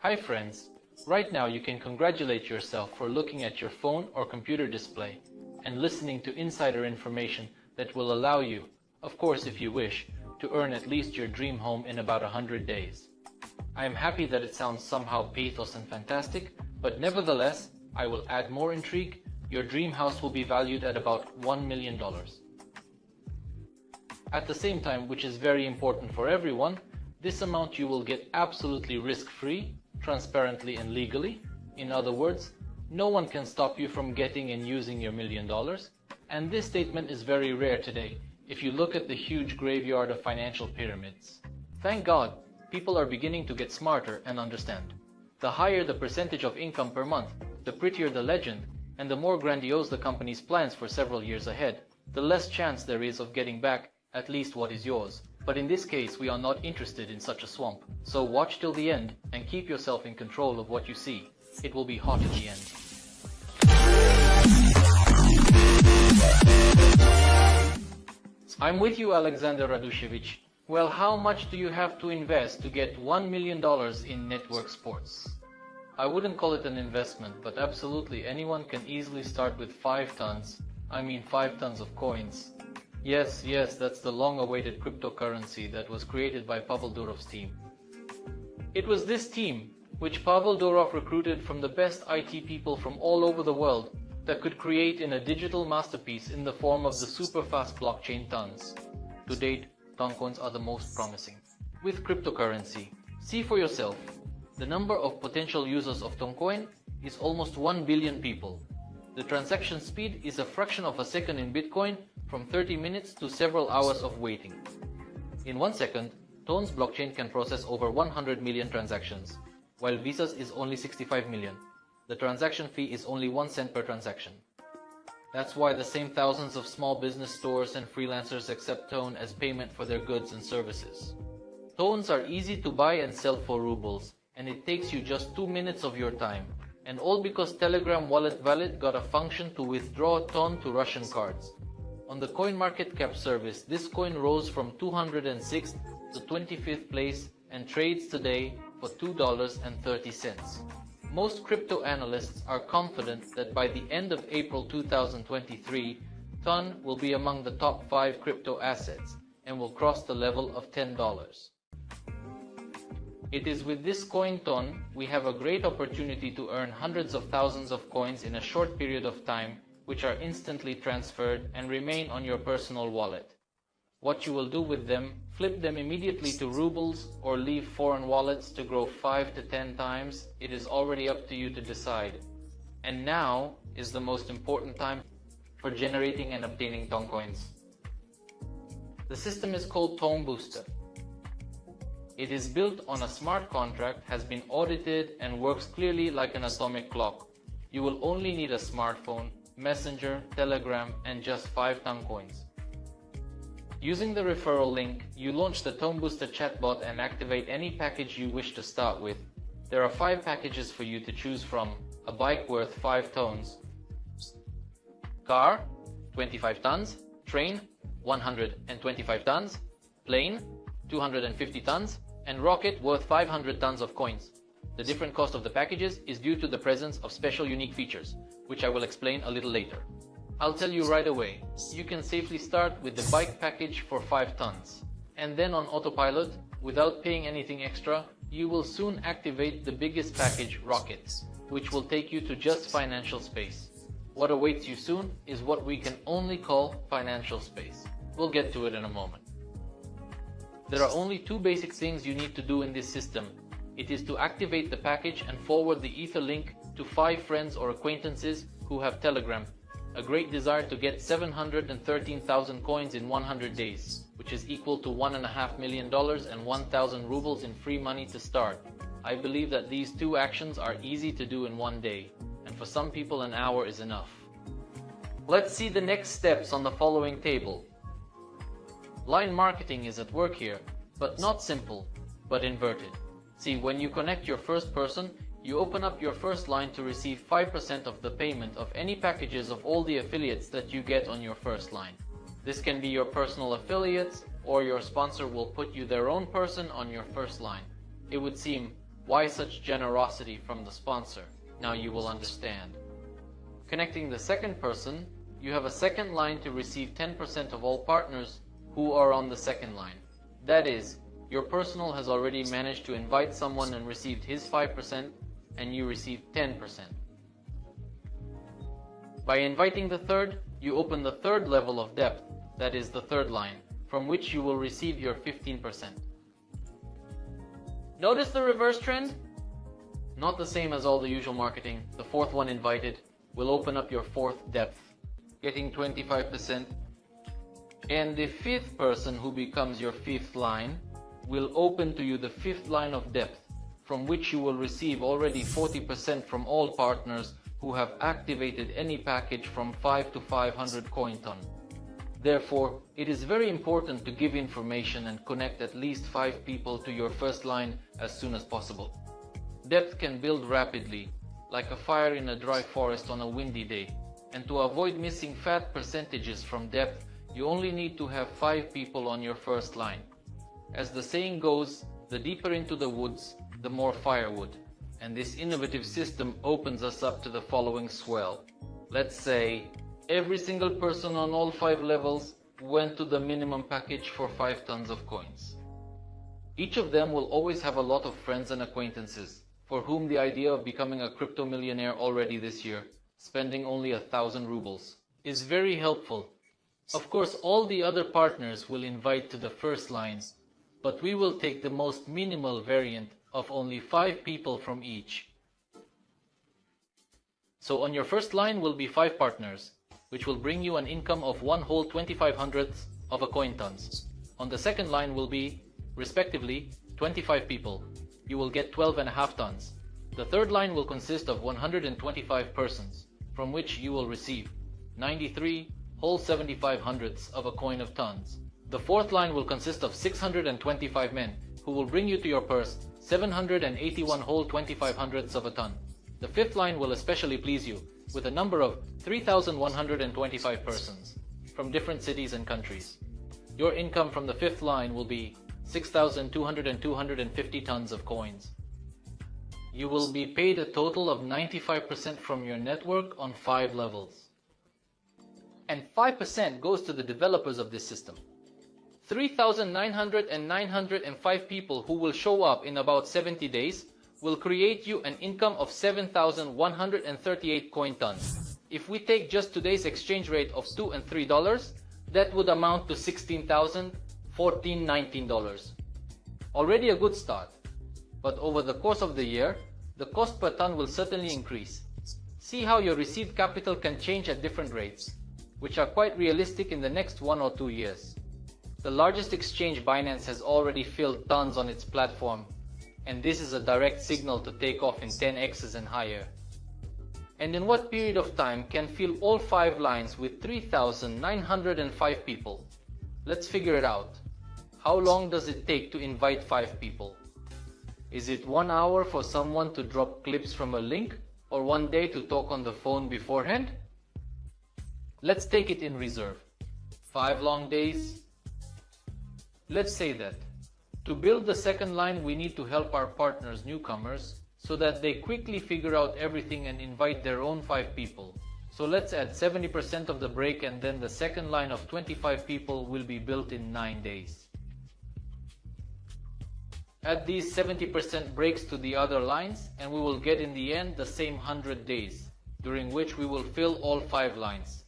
Hi friends, right now you can congratulate yourself for looking at your phone or computer display and listening to insider information that will allow you, of course if you wish, to earn at least your dream home in about 100 days. I am happy that it sounds somehow pathos and fantastic, but nevertheless, I will add more intrigue. Your dream house will be valued at about $1 million. At the same time, which is very important for everyone, this amount you will get absolutely risk-free, transparently and legally. In other words, no one can stop you from getting and using your $1 million. And this statement is very rare today if you look at the huge graveyard of financial pyramids. Thank God, people are beginning to get smarter and understand. The higher the percentage of income per month, the prettier the legend, and the more grandiose the company's plans for several years ahead, the less chance there is of getting back at least what is yours. But in this case, we are not interested in such a swamp. So watch till the end and keep yourself in control of what you see. It will be hot at the end. I'm with you, Alexander Radushevich. Well, how much do you have to invest to get $1 million in network sports? I wouldn't call it an investment, but absolutely anyone can easily start with 5 tons of coins. Yes, that's the long-awaited cryptocurrency that was created by Pavel Durov's team. It was this team, which Pavel Durov recruited from the best IT people from all over the world, that could create in a digital masterpiece in the form of the super-fast blockchain tons. To date, Toncoins are the most promising. With cryptocurrency, see for yourself, the number of potential users of Toncoin is almost 1 billion people. The transaction speed is a fraction of a second in Bitcoin, from 30 minutes to several hours of waiting. In 1 second, Ton's blockchain can process over 100 million transactions, while Visa's is only 65 million. The transaction fee is only 1 cent per transaction. That's why the same thousands of small business stores and freelancers accept Ton as payment for their goods and services. Tons are easy to buy and sell for rubles, and it takes you just 2 minutes of your time. And all because Telegram Wallet Wallet got a function to withdraw Ton to Russian cards. On the CoinMarketCap service, this coin rose from 206th to 25th place and trades today for $2.30. Most crypto analysts are confident that by the end of April 2023, Ton will be among the top 5 crypto assets and will cross the level of $10. It is with this coin Ton we have a great opportunity to earn hundreds of thousands of coins in a short period of time, which are instantly transferred and remain on your personal wallet. What you will do with them, flip them immediately to rubles or leave foreign wallets to grow 5 to 10 times, it is already up to you to decide. And now is the most important time for generating and obtaining Toncoins. The system is called TonBooster. It is built on a smart contract, has been audited, and works clearly like an atomic clock. You will only need a smartphone, Messenger, Telegram, and just 5 Toncoins. Using the referral link, you launch the TonBooster chatbot and activate any package you wish to start with. There are 5 packages for you to choose from: a bike worth 5 tons, car, 25 tons, train, 125 tons, plane, 250 tons, and rocket worth 500 tons of coins. The different cost of the packages is due to the presence of special unique features, which I will explain a little later. I'll tell you right away, you can safely start with the bike package for 5 tons. And then on autopilot, without paying anything extra, you will soon activate the biggest package, rockets, which will take you to just financial space. What awaits you soon is what we can only call financial space. We'll get to it in a moment. There are only 2 basic things you need to do in this system. It is to activate the package and forward the Ether link to 5 friends or acquaintances who have Telegram. A great desire to get 713,000 coins in 100 days, which is equal to $1.5 million and 1,000 rubles in free money to start. I believe that these 2 actions are easy to do in 1 day, and for some people an hour is enough. Let's see the next steps on the following table. Line marketing is at work here, but not simple, but inverted. See, when you connect your first person, you open up your first line to receive 5% of the payment of any packages of all the affiliates that you get on your first line. This can be your personal affiliates, or your sponsor will put you their own person on your first line. It would seem Why such generosity from the sponsor? Now you will understand. Connecting the second person, you have a second line to receive 10% of all partners who are on the second line. That is, your personal has already managed to invite someone and received his 5%, and you received 10%. By inviting the third, you open the third level of depth, that is the third line, from which you will receive your 15%. Notice the reverse trend? Not the same as all the usual marketing. The fourth one invited will open up your fourth depth, getting 25%. And the fifth person who becomes your fifth line will open to you the fifth line of depth, from which you will receive already 40% from all partners who have activated any package from 5 to 500 coin ton. Therefore, it is very important to give information and connect at least 5 people to your first line as soon as possible. Depth can build rapidly, like a fire in a dry forest on a windy day, and to avoid missing fat percentages from depth, you only need to have 5 people on your first line. As the saying goes, the deeper into the woods, the more firewood. And this innovative system opens us up to the following swell. Let's say every single person on all 5 levels went to the minimum package for 5 tons of coins. Each of them will always have a lot of friends and acquaintances for whom the idea of becoming a crypto millionaire already this year, spending only 1,000 rubles, is very helpful. Of course, all the other partners will invite to the first line, but we will take the most minimal variant of only 5 people from each. So on your first line will be 5 partners, which will bring you an income of 1 whole 25/100 of a coin tons. On the second line will be, respectively, 25 people. You will get 12.5 tons. The third line will consist of 125 persons, from which you will receive 93 whole 75/100 of a coin of tons. The fourth line will consist of 625 men, who will bring you to your purse 781 whole 25/100 of a ton. The fifth line will especially please you, with a number of 3,125 persons, from different cities and countries. Your income from the fifth line will be 6,250 tons of coins. You will be paid a total of 95% from your network on 5 levels. And 5% goes to the developers of this system. 3,905 people who will show up in about 70 days will create you an income of 7,138 coin tons. If we take just today's exchange rate of $2 and $3, that would amount to $16,019. Already a good start, but over the course of the year, the cost per ton will certainly increase. See how your received capital can change at different rates, which are quite realistic in the next 1 or 2 years. The largest exchange, Binance, has already filled tons on its platform, and this is a direct signal to take off in 10x's and higher. And in what period of time can fill all 5 lines with 3,905 people? Let's figure it out. How long does it take to invite 5 people? Is it 1 hour for someone to drop clips from a link, or 1 day to talk on the phone beforehand? Let's take it in reserve. 5 long days? Let's say that. To build the second line, we need to help our partners, newcomers, so that they quickly figure out everything and invite their own 5 people. So let's add 70% of the break, and then the second line of 25 people will be built in 9 days. Add these 70% breaks to the other lines, and we will get in the end the same 100 days, during which we will fill all 5 lines.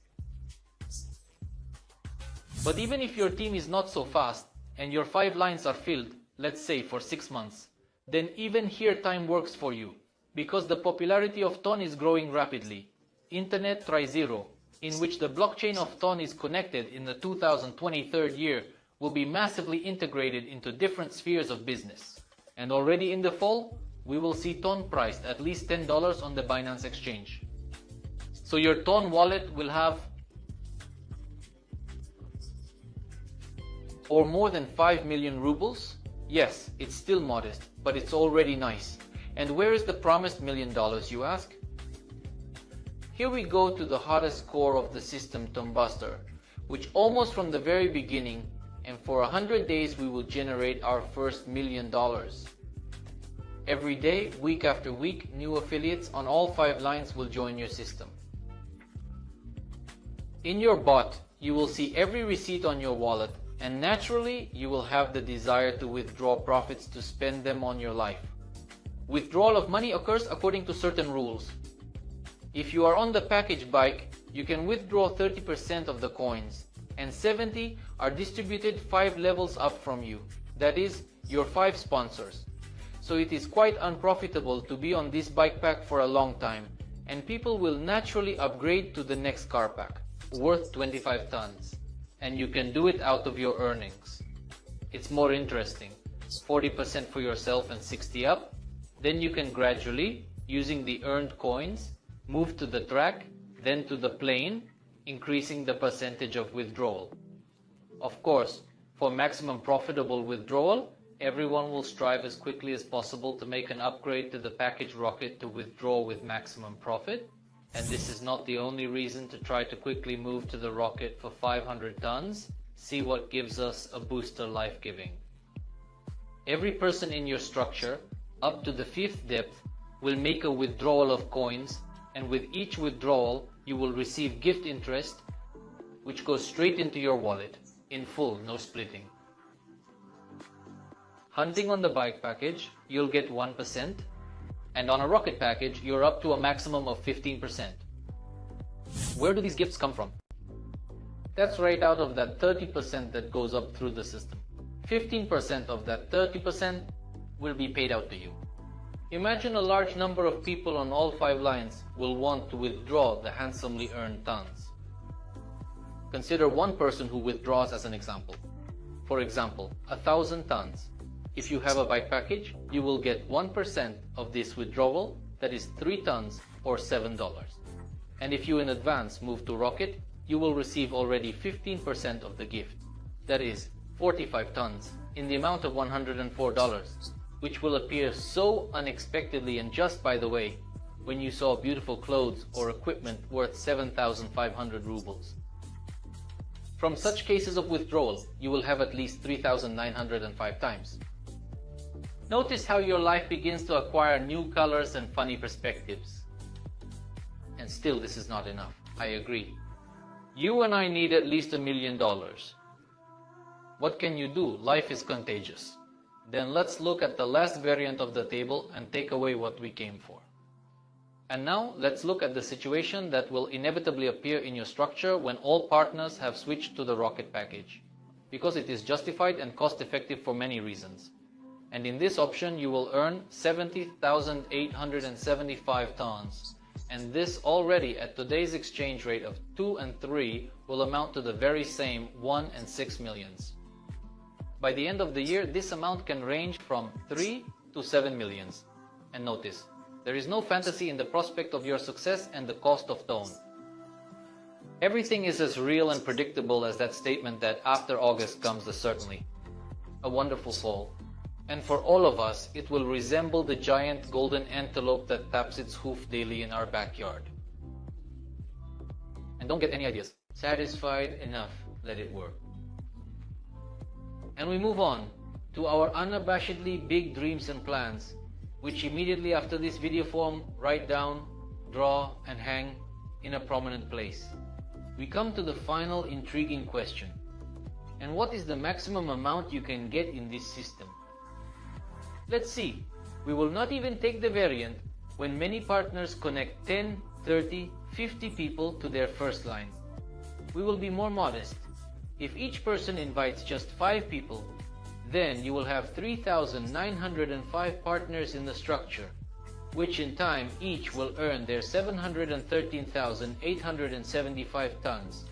But even if your team is not so fast, and your 5 lines are filled, let's say for 6 months, then even here time works for you, because the popularity of Ton is growing rapidly. Internet Tri-Zero, in which the blockchain of Ton is connected in the 2023 year, will be massively integrated into different spheres of business. And already in the fall, we will see Ton priced at least $10 on the Binance exchange. So your Ton wallet will have or more than 5 million rubles? Yes, it's still modest, but it's already nice. And where is the promised $1 million, you ask? Here we go to the hottest core of the system, TonBooster, which almost from the very beginning, and for 100 days we will generate our first $1 million. Every day, week after week, new affiliates on all 5 lines will join your system. In your bot, you will see every receipt on your wallet, and naturally, you will have the desire to withdraw profits to spend them on your life. Withdrawal of money occurs according to certain rules. If you are on the package bike, you can withdraw 30% of the coins, and 70 are distributed 5 levels up from you, that is, your 5 sponsors. So it is quite unprofitable to be on this bike pack for a long time, and people will naturally upgrade to the next car pack, worth 25 tons, and you can do it out of your earnings. It's more interesting, 40% for yourself and 60 up, then you can gradually, using the earned coins, move to the track, then to the plane, increasing the percentage of withdrawal. Of course, for maximum profitable withdrawal, everyone will strive as quickly as possible to make an upgrade to the package rocket to withdraw with maximum profit, and this is not the only reason to try to quickly move to the rocket for 500 tons. See what gives us a booster life-giving. Every person in your structure, up to the 5th depth, will make a withdrawal of coins, and with each withdrawal, you will receive gift interest, which goes straight into your wallet, in full, no splitting. Hunting on the bike package, you'll get 1%, and on a rocket package, you're up to a maximum of 15%. Where do these gifts come from? That's right out of that 30% that goes up through the system. 15% of that 30% will be paid out to you. Imagine a large number of people on all 5 lines will want to withdraw the handsomely earned tons. Consider one person who withdraws as an example. For example, 1,000 tons. If you have a bike package, you will get 1% of this withdrawal, that is 3 tons or $7. And if you in advance move to rocket, you will receive already 15% of the gift, that is 45 tons, in the amount of $104. Which will appear so unexpectedly and just by the way, when you saw beautiful clothes or equipment worth 7,500 rubles. From such cases of withdrawal, you will have at least 3,905 times. Notice how your life begins to acquire new colors and funny perspectives. And still, this is not enough. I agree. You and I need at least $1 million. What can you do? Life is contagious. Then let's look at the last variant of the table and take away what we came for. And now let's look at the situation that will inevitably appear in your structure when all partners have switched to the rocket package, because it is justified and cost-effective for many reasons. And in this option you will earn 70,875 tons, and this already at today's exchange rate of 2 and 3 will amount to the very same 1 and 6 millions. By the end of the year, this amount can range from 3 to 7 millions. And notice, there is no fantasy in the prospect of your success and the cost of tone. Everything is as real and predictable as that statement that after August comes the certainly. A wonderful fall. And for all of us, it will resemble the giant golden antelope that taps its hoof daily in our backyard. And don't get any ideas. Satisfied? Enough. Let it work. And we move on to our unabashedly big dreams and plans, which immediately after this video form, write down, draw, and hang in a prominent place. We come to the final intriguing question. And what is the maximum amount you can get in this system? Let's see. We will not even take the variant when many partners connect 10, 30, 50 people to their first line. We will be more modest. If each person invites just 5 people, then you will have 3,905 partners in the structure, which in time each will earn their 713,875 tons.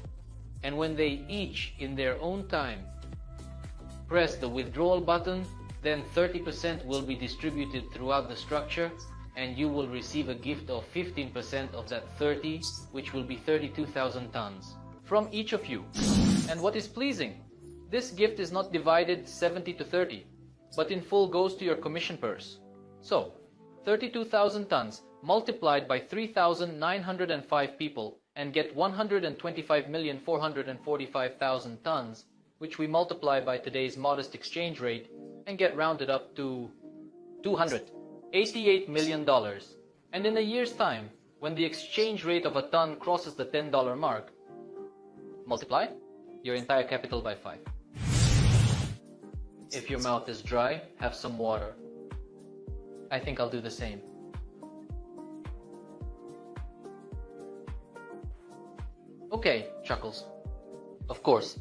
And when they each, in their own time, press the withdrawal button, then 30% will be distributed throughout the structure, and you will receive a gift of 15% of that 30, which will be 32,000 tons, from each of you. And what is pleasing, this gift is not divided 70 to 30, but in full goes to your commission purse. So, 32,000 tons multiplied by 3,905 people and get 125,445,000 tons, which we multiply by today's modest exchange rate and get rounded up to 200. $88 million. And in a year's time, when the exchange rate of a ton crosses the $10 mark, multiply your entire capital by 5. If your mouth is dry, have some water. I think I'll do the same. Okay, Chuckles. Of course.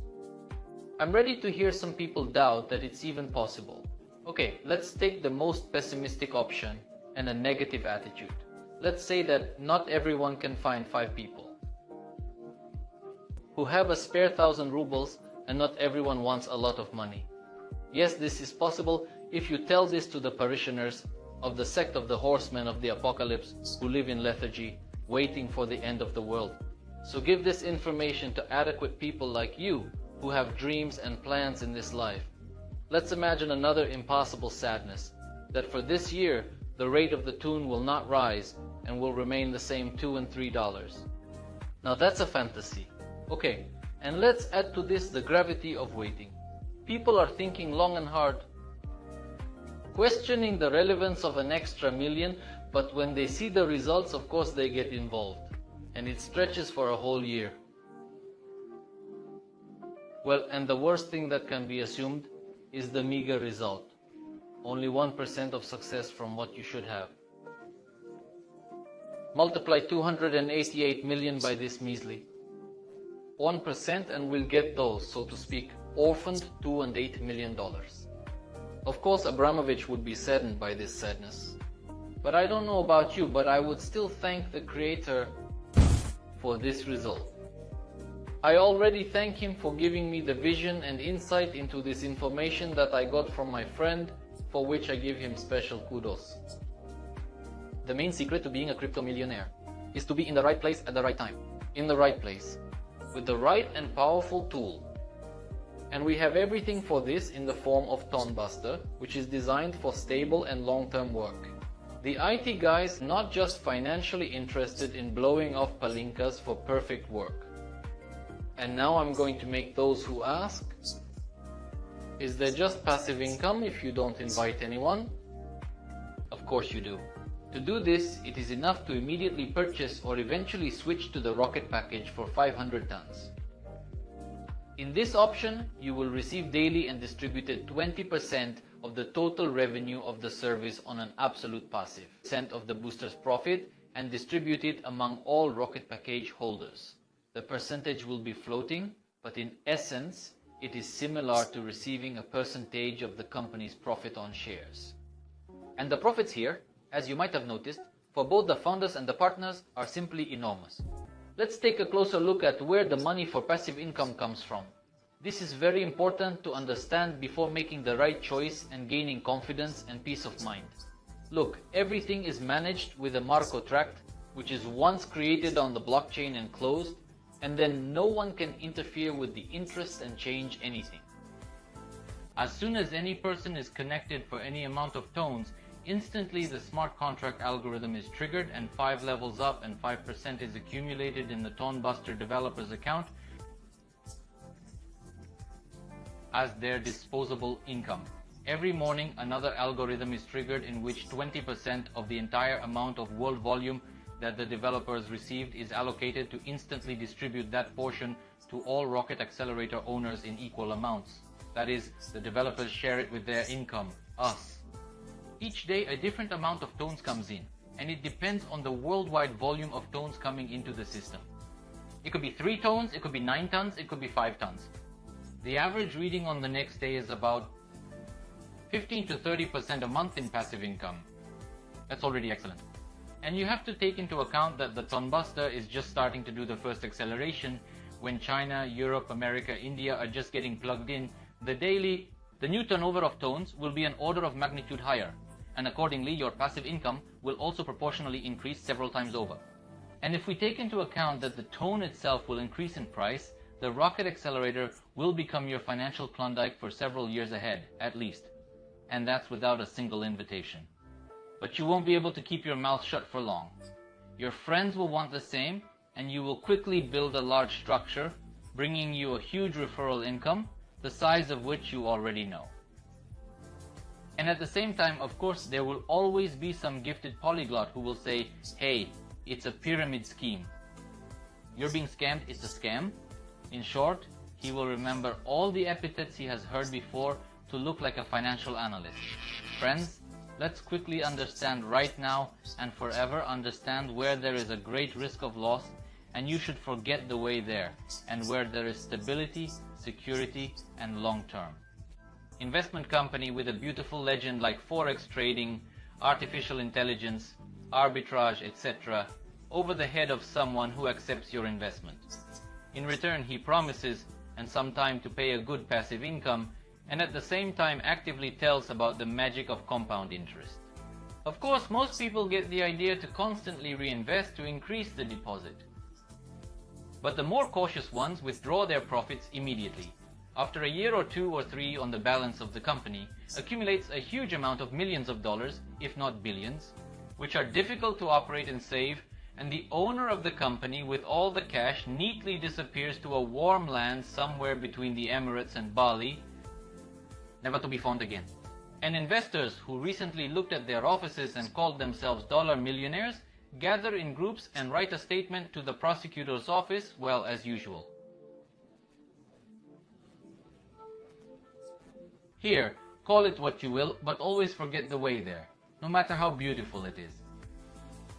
I'm ready to hear some people doubt that it's even possible. Okay, let's take the most pessimistic option and a negative attitude. Let's say that not everyone can find 5 people who have a spare 1,000 rubles, and not everyone wants a lot of money. Yes, this is possible if you tell this to the parishioners of the sect of the horsemen of the apocalypse who live in lethargy, waiting for the end of the world. So give this information to adequate people like you who have dreams and plans in this life. Let's imagine another impossible sadness, that for this year the rate of the tune will not rise and will remain the same $2 and $3. Now that's a fantasy. Okay, and let's add to this the gravity of waiting. People are thinking long and hard, questioning the relevance of an extra million, but when they see the results, of course they get involved, and it stretches for a whole year. Well, and the worst thing that can be assumed is the meager result. Only 1% of success from what you should have. Multiply 288 million by this measly 1% and we'll get those, so to speak, orphaned $2 and $8 million. Of course, Abramovich would be saddened by this sadness. But I don't know about you, but I would still thank the Creator for this result. I already thank him for giving me the vision and insight into this information that I got from my friend, for which I give him special kudos. The main secret to being a crypto millionaire is to be in the right place at the right time. In the right place, with the right and powerful tool. And we have everything for this in the form of TonBooster, which is designed for stable and long-term work. The IT guys not just financially interested in blowing off palinkas for perfect work. And now I'm going to make those who ask, is there just passive income if you don't invite anyone? Of course you do. To do this, it is enough to immediately purchase or eventually switch to the rocket package for 500 tons. In this option, you will receive daily and distributed 20% of the total revenue of the service on an absolute passive % of the booster's profit and distribute it among all rocket package holders. The percentage will be floating, but in essence, it is similar to receiving a percentage of the company's profit on shares. And the profits here, as you might have noticed, for both the founders and the partners are simply enormous. Let's take a closer look at where the money for passive income comes from. This is very important to understand before making the right choice and gaining confidence and peace of mind. Look, everything is managed with a smart contract, which is once created on the blockchain and closed, and then no one can interfere with the interest and change anything. As soon as any person is connected for any amount of tones, instantly the smart contract algorithm is triggered and 5 levels up and 5% is accumulated in the TonBooster developer's account as their disposable income. Every morning another algorithm is triggered in which 20% of the entire amount of world volume that the developers received is allocated to instantly distribute that portion to all Rocket Accelerator owners in equal amounts. That is, the developers share it with their income, us. Each day a different amount of tones comes in, and it depends on the worldwide volume of tones coming into the system. It could be 3 tones, it could be 9 tons, it could be 5 tons. The average reading on the next day is about 15 to 30% a month in passive income. That's already excellent. And you have to take into account that the TonBooster is just starting to do the first acceleration. When China, Europe, America, India are just getting plugged in, the new turnover of tones will be an order of magnitude higher, and accordingly your passive income will also proportionally increase several times over. And if we take into account that the tone itself will increase in price, the Rocket Accelerator will become your financial Klondike for several years ahead, at least. And that's without a single invitation. But you won't be able to keep your mouth shut for long. Your friends will want the same, and you will quickly build a large structure, bringing you a huge referral income, the size of which you already know. And at the same time, of course, there will always be some gifted polyglot who will say, hey, it's a pyramid scheme. You're being scammed, it's a scam. In short, he will remember all the epithets he has heard before to look like a financial analyst. Friends, let's quickly understand right now and forever understand where there is a great risk of loss, and you should forget the way there, and where there is stability, security, and long term. Investment company with a beautiful legend like forex trading, artificial intelligence, arbitrage, etc., over the head of someone who accepts your investment. In return, he promises and some time to pay a good passive income, and at the same time actively tells about the magic of compound interest. Of course, most people get the idea to constantly reinvest to increase the deposit. But the more cautious ones withdraw their profits immediately. After a year or 2 or 3 on the balance of the company, accumulates a huge amount of millions of dollars, if not billions, which are difficult to operate and save, and the owner of the company with all the cash neatly disappears to a warm land somewhere between the Emirates and Bali, never to be found again. And investors who recently looked at their offices and called themselves dollar millionaires gather in groups and write a statement to the prosecutor's office, well, as usual. Here, call it what you will, but always forget the way there, no matter how beautiful it is.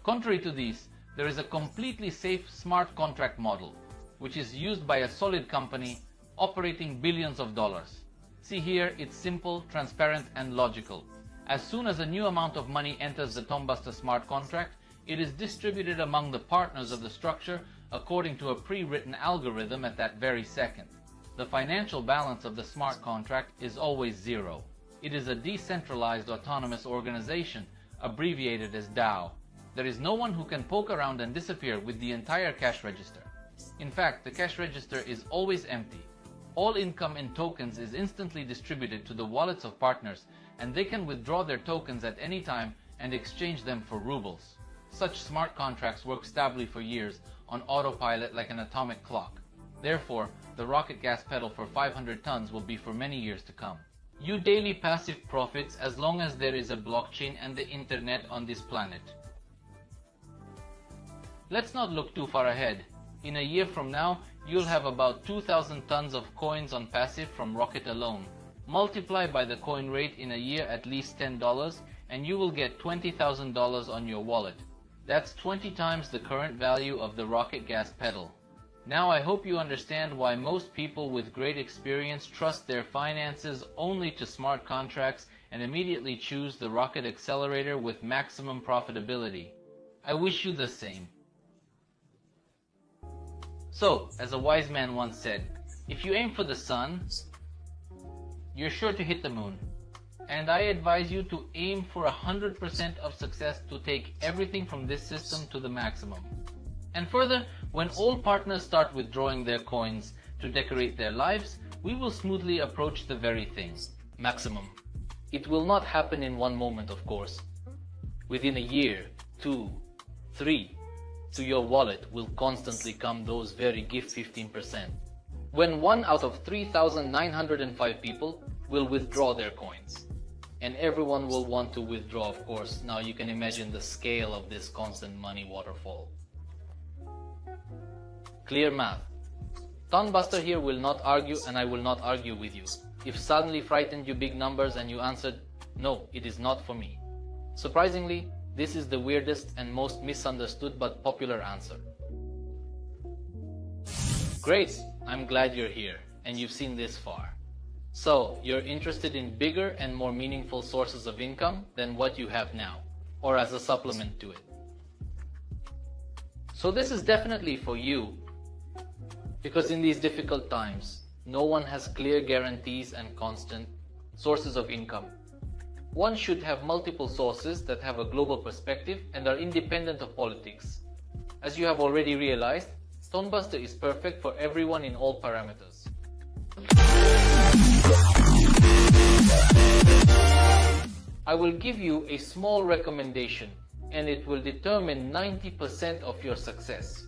Contrary to these, there is a completely safe smart contract model, which is used by a solid company operating billions of dollars. See here, it's simple, transparent, and logical. As soon as a new amount of money enters the TonBooster smart contract, it is distributed among the partners of the structure according to a pre-written algorithm at that very second. The financial balance of the smart contract is always zero. It is a decentralized autonomous organization, abbreviated as DAO. There is no one who can poke around and disappear with the entire cash register. In fact, the cash register is always empty. All income in tokens is instantly distributed to the wallets of partners, and they can withdraw their tokens at any time and exchange them for rubles. Such smart contracts work stably for years on autopilot like an atomic clock. Therefore, the rocket gas pedal for 500 tons will be for many years to come. You daily passive profits as long as there is a blockchain and the internet on this planet. Let's not look too far ahead. In a year from now, you'll have about 2,000 tons of coins on passive from Rocket alone. Multiply by the coin rate in a year at least $10 and you will get $20,000 on your wallet. That's 20 times the current value of the rocket gas pedal. Now I hope you understand why most people with great experience trust their finances only to smart contracts and immediately choose the rocket accelerator with maximum profitability. I wish you the same. So, as a wise man once said, if you aim for the sun, you're sure to hit the moon. And I advise you to aim for 100% of success to take everything from this system to the maximum. And further, when all partners start withdrawing their coins to decorate their lives, we will smoothly approach the very thing. Maximum. It will not happen in one moment, of course. Within a year, 2, 3, to your wallet will constantly come those very gift 15%. When 1 out of 3,905 people will withdraw their coins. And everyone will want to withdraw, of course. Now you can imagine the scale of this constant money waterfall. Clear math. TonBooster here will not argue, and I will not argue with you. If suddenly frightened you big numbers and you answered, no, it is not for me. Surprisingly, this is the weirdest and most misunderstood but popular answer. Great, I'm glad you're here and you've seen this far. So, you're interested in bigger and more meaningful sources of income than what you have now, or as a supplement to it. So this is definitely for you, because in these difficult times, no one has clear guarantees and constant sources of income. One should have multiple sources that have a global perspective and are independent of politics. As you have already realized, TonBooster is perfect for everyone in all parameters. I will give you a small recommendation, and it will determine 90% of your success.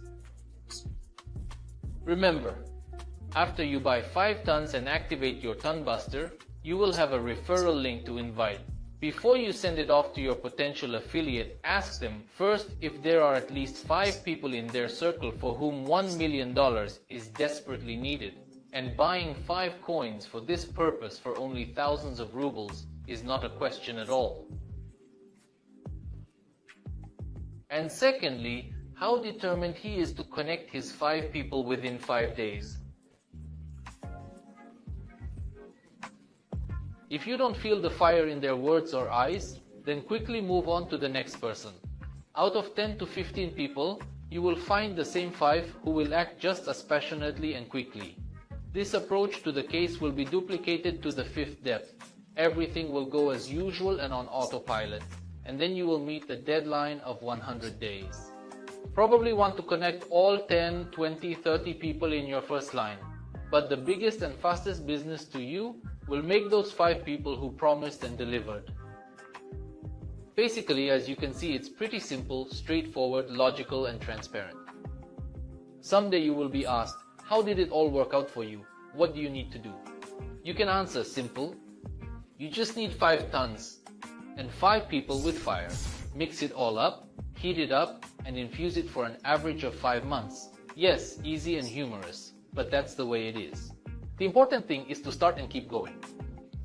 Remember, after you buy 5 tons and activate your TonBooster, you will have a referral link to invite Before you send it off to your potential affiliate, ask them first if there are at least 5 people in their circle for whom $1 million is desperately needed, and buying 5 coins for this purpose for only thousands of rubles is not a question at all. And secondly, how determined he is to connect his 5 people within 5 days. If you don't feel the fire in their words or eyes, then quickly move on to the next person. Out of 10 to 15 people, you will find the same 5 who will act just as passionately and quickly. This approach to the case will be duplicated to the 5th depth. Everything will go as usual and on autopilot, and then you will meet the deadline of 100 days. Probably want to connect all 10, 20, 30 people in your first line, but the biggest and fastest business to you will make those 5 people who promised and delivered. Basically, as you can see, it's pretty simple, straightforward, logical, and transparent. Someday you will be asked, how did it all work out for you? What do you need to do? You can answer simple. You just need 5 tons and 5 people with fire. Mix it all up, heat it up, and infuse it for an average of 5 months. Yes, easy and humorous, but that's the way it is. The important thing is to start and keep going.